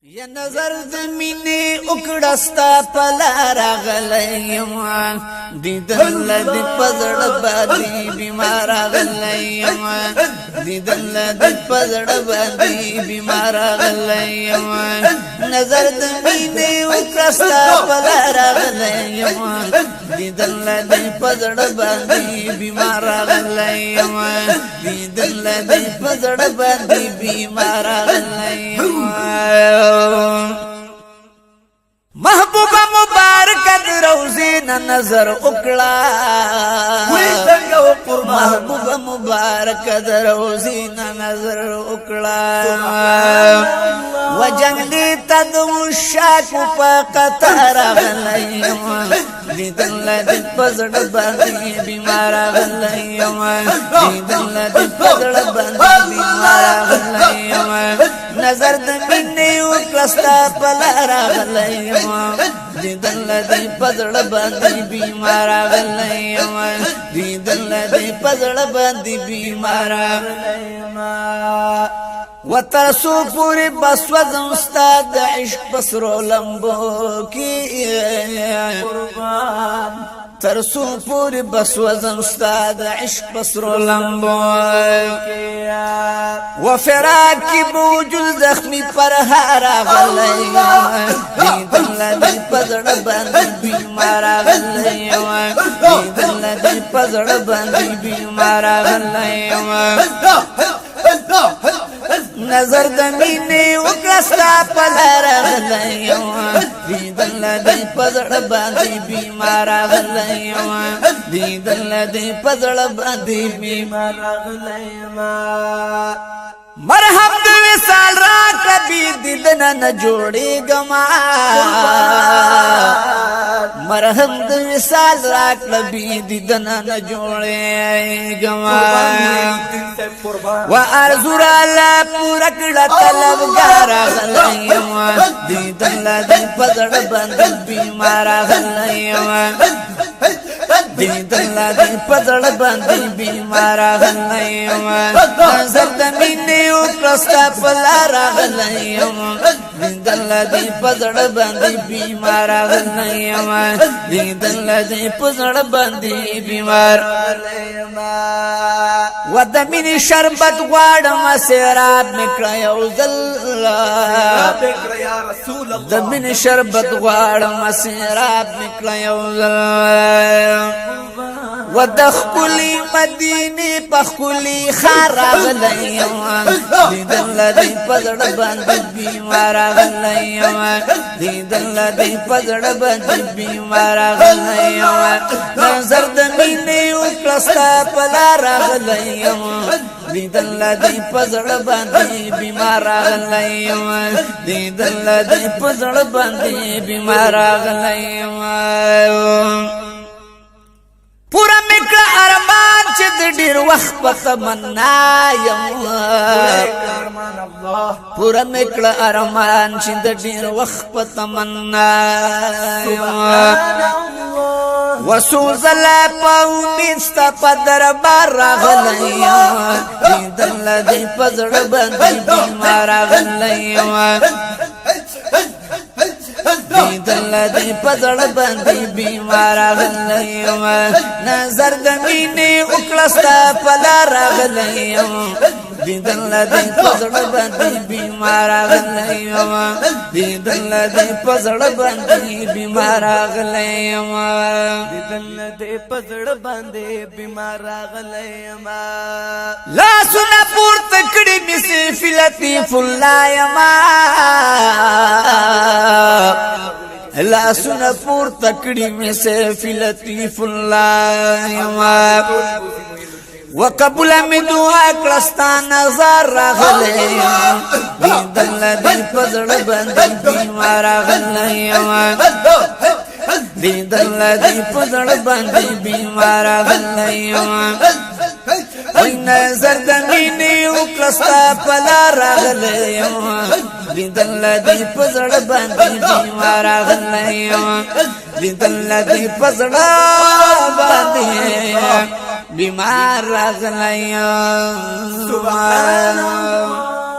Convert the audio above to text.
یا نظر زمینی اکڑستا پلا راغلیم دیدن لدی پزڑ بادی بیمار آغلیم دیدن لدی پزڑ بادی بیمار آغلیم نظر زمینی اکڑستا پلا راغلیم دیدن لدی پزڑ بادی بیمار آغلیم دیدن لدی پزڑ بادی بیمار آغلیم محبوبہ مبارک روزی نظر اکڑا محبوبہ مبارک روزی نظر اکڑا و جنگلی تدو شاک پا قطار غلیم دیدن لدی پزڑ باندی بیمار غلیم دیدن لدی پزڑ باندی بیمار غلیم نظر دمینی اکلستا پلا راغلیم دیدن لدی پزڑ باندی بیمار غلیم دیدن لدی پزڑ باندی بیمار غلیم و ترسو پوری بسوز استاد عشق بسرو لمبو کی ترسو پوری بسوز استاد عشق بسرو لمبو و فراق کی بوجود زخمی پر ہارا غلیم دیدن لدی پزڑ باندی بیمار غلیم دیدن لدی پزڑ باندی بیمار غلیم نظر دمینی اکرستا پلا راغلیم دیدن لدی پزڑ باندی بیمار غلیم دیدن لدی پزڑ باندی بیمار غلیم مرحب دو وصال راک ربی دیدن نجوڑی گما مرحب دو وصال راک ربی دیدن نجوڑی گما و ارزو رالا پورکڑا طلبگار غلیم دیدن لدی پزڑ باندی بیمار غلیم دیدن لدی پزڑ باندی بیمار غلیم نظر دمینی اکرستا پلا راغلیم دیدن لدی پزڑ باندی بیمار غلیم دیدن لدی پزڑ باندی بیمار غلیم و دمینی شربت غواړم سیراب نکړه یو ځل دمینی شربت غواړم سیراب نکړه یو ځل و دخلی مدینی پخلی خار غلیم دیدن لدی پزڑ باندی بیمار غلیم دیدن لدی پزڑ باندی بیمار غلیم نظر دمینی اکرستا پلا راغلیم دیدن لدی پزڑ باندی بیمار غلیم دیدن لدی پزڑ باندی بیمار غلیم پورا مکڑا ارمان چد ډیر وخت په تمنا یم پورا مکڑا ارمان چد ډیر وخت په تمنا یم وسوزل په امید ستا په دربار راغلیم دیدن لدی پزړ باندې بیمار راغلیم دیدن لدی پزڑ باندی بیمار غلیم نظر دمینی اکلستا پلا راغلیم دیدن لدی پزڑ باندی بیمار غلیم دیدن لدی پزڑ باندی بیمار غلیم دیدن لدی پزڑ باندی بیمار غلیم لا سنا پور تکڑی مسی فی لطیف اللہ یما لا سنا پور تکڑی میں سے فی لطیف اللہ وقبول می دعا کرستا نظر راغلیم دیدن لدی پزڑ باندی بیمار غلیم دیدن لدی پزڑ باندی بیمار غلیم وی نظر دمینی اکرستا پلا راغلیم دیدن لدی پزڑ باندی بیمار غلیم دیدن لدی پزڑ باندی بیمار غلیم سبحان اللہ